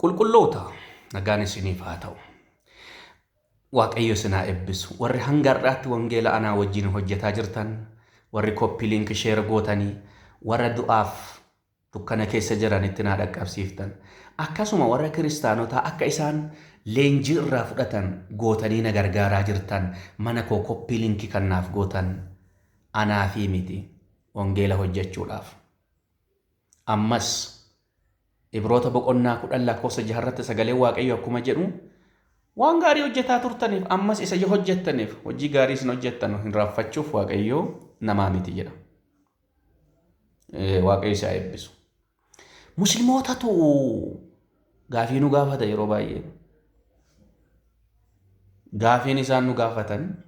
Qulqulloota nagaan isiniif haa ta'u. Waaqayyo isinaa eebbisu. Warri hanga har'aatti wangeela anaa wajjin hojjetaa jirtan, warri koppii linkii sheer gootanii, warra du'aaf dukkana keessa jiranitti naa dhaqqabsiiftan, akkasuma warra kiristaanotaa akka isaan leenjii irraa fudhatan gootanii na gargaaraa jirtan, mana koo koppii linkii kannaaf gootan anaa fi miti wangeela hojjechuudhaaf. Ammas Ibroota boqonnaa 10:6 sagalee Waaqayyo akkuma jedhu waan gaarii hojjetaa turtaniif ammas isa hojjettaniif hojii gaarii isin hojjettan hin raaffachuuf Waaqayyo namaa miti jedha. Waaqayyo isa eebbisu. Musliimootatu gaafii nu gaafata yeroo baay'ee. Gaafiin isaan nu gaafatan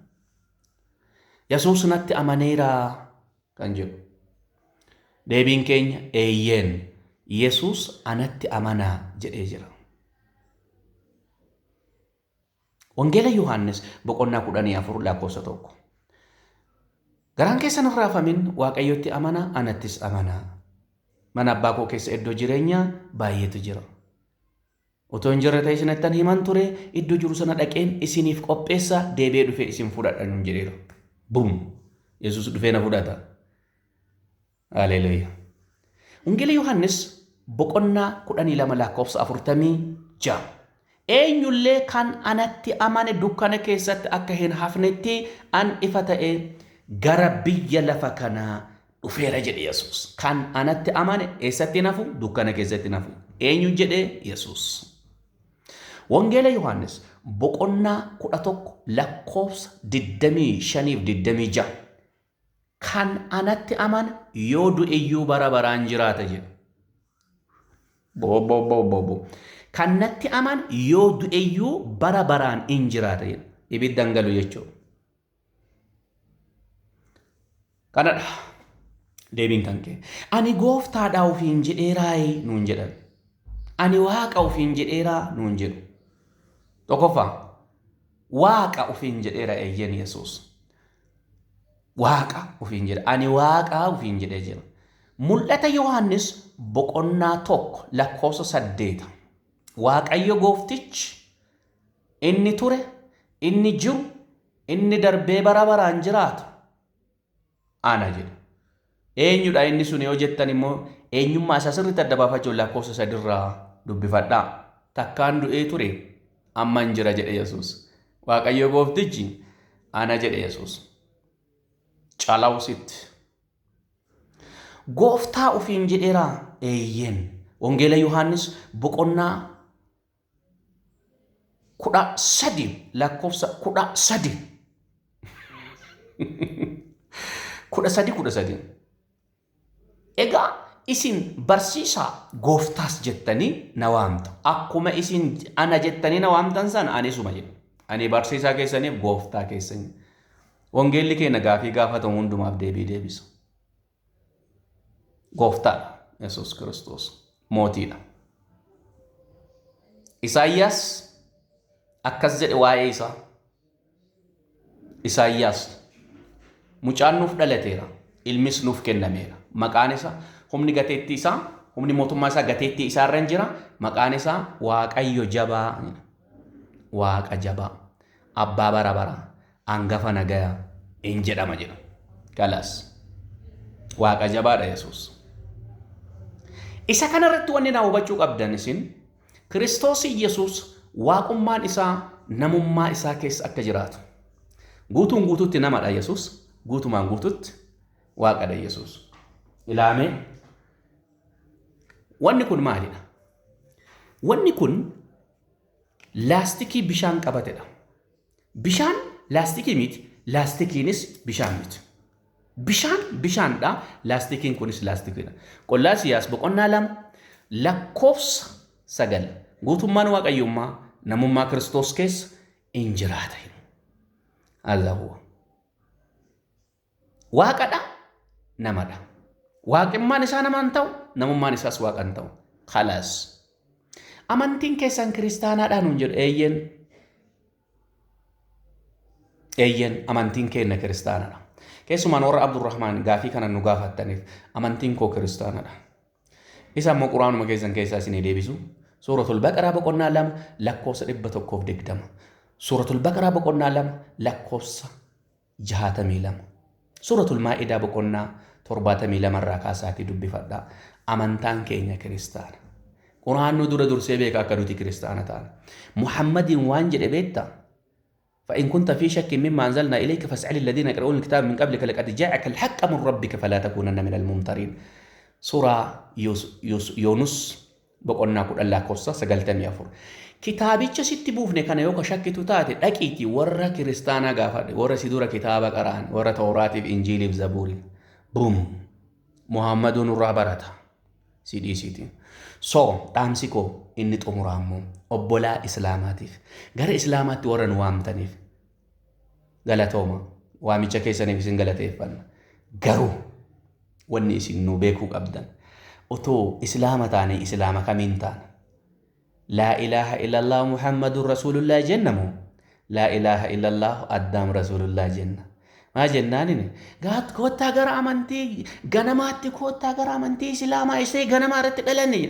Yesuus natti amaneera kan jedhu. Deebiin keenya eeyyeen. Yesuus anatti amanaa jedhee jira. Wangeela Yohaannis boqonnaa 14:1. Garaan keessan hin raafamin Waaqayyotti amanaa, anattis amanaa. Mana abbaa koo keessa iddoo jireenyaa baay'eetu jira. Otoo hin jirre ta'e isinittan himan ture, iddoo jiru sana dhaqeen isiniif qopheessa, deebi'ee dhufee isin fudhadhan jedheera. Bum! Yesuus dhufee na fudhata. Haleluuyaa. Wangeela Yohaannis boqonnaa 12:46. Eenyullee kan anatti amane dukkana keessatti akka hin hafnetti an ifa ta'e gara biyya lafa kanaa dhufeera jedhe Yesuus. Kan anatti amane eessatti nafu? Dukkana keessatti nafu. Eenyu jedhe? Yesuus. Wangeela Yohaannis boqonnaa 11:25-26. Kan anatti amane yoo du'e iyyuu bara baraan jiraata jedhe. Kan natti amane yoo du'e iyyuu bara baraan in jiraata jedhe. Ibiddan galu jechuudha. Kanadha deebiin kan kee. Ani gooftaadhaa ofiin jedheeraa nuun jedhan. Ani waaqa ofiin jedheeraa nuun jedhu. Tokkoffaa waaqa ofiin jedheera eeyyen Yesuus. Waaqa ofiin jedha. Ani waaqa ofiin jedhee jira. Mul'ata Yohaannis boqonnaa 1:8. Waaqayyo gooftichi inni ture, inni jiru, inni darbee bara baraan jiraatu ana jedha. Eenyudha inni sun yoo jettan immoo eenyummaa isaa sirriitti adda baafachuun 3 dubbifadhaa. Takkaan du'ee ture amma hin jira jedhe Yesuus. Waaqayyo gooftichi ana jedhe Yesuus. Calawsitti. Gooftaa ofiin jedheeraa eeyyen. Wangeela Yohaannis boqonnaa 13:13. 13:13. Egaa isin barsiisaa gooftaas jettanii na waamta. Akkuma isin ana jettanii na waamtan sana anisuma jedha. Ani barsiisaa keessaniif gooftaa keessanii. Wangeelli keenya gaafii gaafatamu hundumaaf deebii deebisa. Gooftaadha Yesuus Kiristoos mootiidha. Isaayyaas akkas jedhe waa'ee isaa. Isaayyaas mucaan nuuf dhalateera, ilmis nuuf kennameera. Maqaan isaa humni gateettii isaa, humni mootummaa isaa gateettii isaa irra jira. Maqaan isaa Waaqayyo jabaa. Waaqa jabaa. Abbaa bara baraa. Hangafa nagayaa in jedhama jedha. Galas waaqa jabaadha Yesuus. Isa kanarratti wanni naa hubachuu qabdan isin Kiristoos Yesuus waaqummaan isaa namummaa isaa keessa akka jiraatu. Guutuun guutuutti namadha Yesuus. Guutumaan guutuutti waaqadha Yesuus. Ilaamee wanni kun maalidha? Wanni kun laastikii bishaan qabatedha. Bishaan laastikii miti, laastikiinis bishaan miti. Bishaan bishaandha, laastikiin kunis laastikiidha. Qollaasiyaas boqonnaa 2:9. Guutummaan waaqayyummaa namummaa Kiristoos keessa in jiraata. Allahuwa. Waaqadha, namadha. Waaqummaan isaa namaan ta'u, namummaan isaas waaqan ta'u. Khalaas. Amantiin keessan kiristaanaadhaan hin jedhu eeyyen. Eeyyen amantiin keenya kiristaanadha. Keessumaan warra Abdurrahmaan gaafii kana nu gaafattaniif amantiin koo kiristaanadha. Isa immoo quraanuma keessan keessaa isin deebisu سورة البقرة بقولنا لم لكوس إبتكوف دقدم سورة البقرة بقولنا لم لكوس جهاتمي لم سورة المائدة بقولنا ترباتمي لم الراكاساتي دبي فدا أمانتان كينيا كريستان قرآن ندور دور سيبك أكدوتي كريستانة تعالى محمد وانجل إبيتا فإن كنت في شك مما أنزلنا إليك فاسأل الذين يقرؤون الكتاب من قبلك لقد جاءك الحق من ربك فلا تكونن من الممترين سورة يونس بقولنا كل الله كوسا سجلتم يافور كتابي ست بوفني كان يوكا شك تاتي أكيتي ورا كريستانا غافر ورا سيدورا كتاب قرآن ورا توراة إنجيل بزبور بوم محمد الرابرات سيدي سيدي تامسيكو إني تأمرامو أبولا إسلاماتيف غير إسلامات ورا نوامتنيف غلطوما وامي كيساني في سنغلتيفن غرو وني سنو بيكو أبدا أتو إسلام تاني إسلام كمين تاني لا إله إلا الله محمد رسول الله جنمو لا إله إلا الله أدام رسول الله جنة ما جناني قات كوتا غر أمانتي غنماتي كوتا غر أمانتي إسلاما إسي غنمارت دلني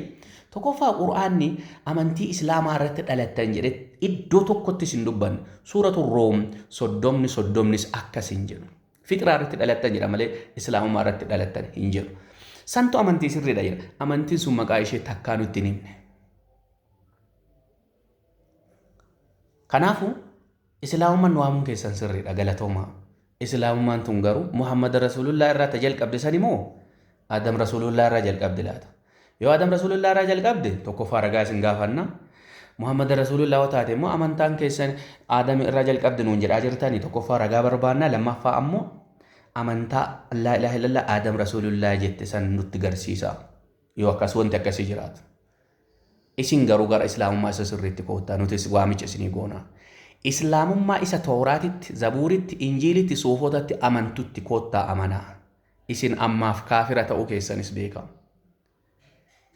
تكوفا قرآني أمانتي إسلاما رت دلتن جرت إدو تكوتي سندوبان سورة الروم صدومني أكا سنجر فكرة رت دلتن جر مالي إسلاما ما رت دلتن هنجر سانتو أمانتي سرّي داير أمانتي سوما قايشة تكانو تنمني كنافو إسلام من وامون كيسان سرّي غلطوما إسلام من تنغرو محمد رسول الله را تجل قبل سنمو آدم رسول الله را جل قبل لاتا يو آدم رسول الله را جل قبل توكو فارغا سنغافنا محمد رسول الله وتاتي مو أمانتان كيسان آدم را جل قبل نونجر آجرتاني توكو فارغا بربانا لما فأمو أمانتا لا إله إلا الله آدم رسول الله جت سن نتجرسيسا يو كسون تكسي جرات إسين غروغار إسلام ما سسرت كوتا نوتس واميش سنيغونا إسلام ما إسا توراتت زبورت إنجيلت صوفوتت أمانتت كوتا أمانا إسين أما فكافرة أوكي سنس بيكا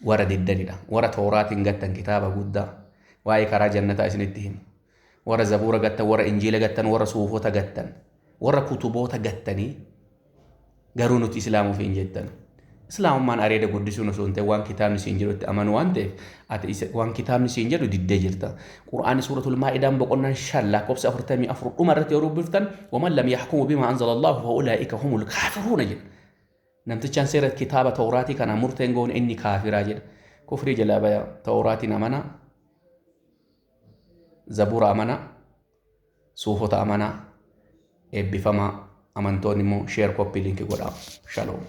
ورد الدليل ورد تورات غتن كتابة قدا واي كرا جنة إسنتهم ورد زبورة غتن ورد إنجيل غتن ورد صوفوتا غتن ورد كتبوتا غتني غرونت إسلام في إنجيتن إسلام من أريد قدسون سونته وان كتاب نسينجرو أمان وانته وان كتاب نسينجرو ديدجرتا قرآن سورة المائدة بقولنا إن شاء الله كوبس أفرتمي أفر أمرت يروب بفتن ومن لم يحكم بما أنزل الله فأولئك هم الكافرون جل نمتشان سيرة كتابة توراتي كان مرتنقون إني كافر جل كفر جلابا توراتي نمنا زبور أمنا صوفة أمنا بفما أمانتوني مو شير كوبي لينك قرآن شالوم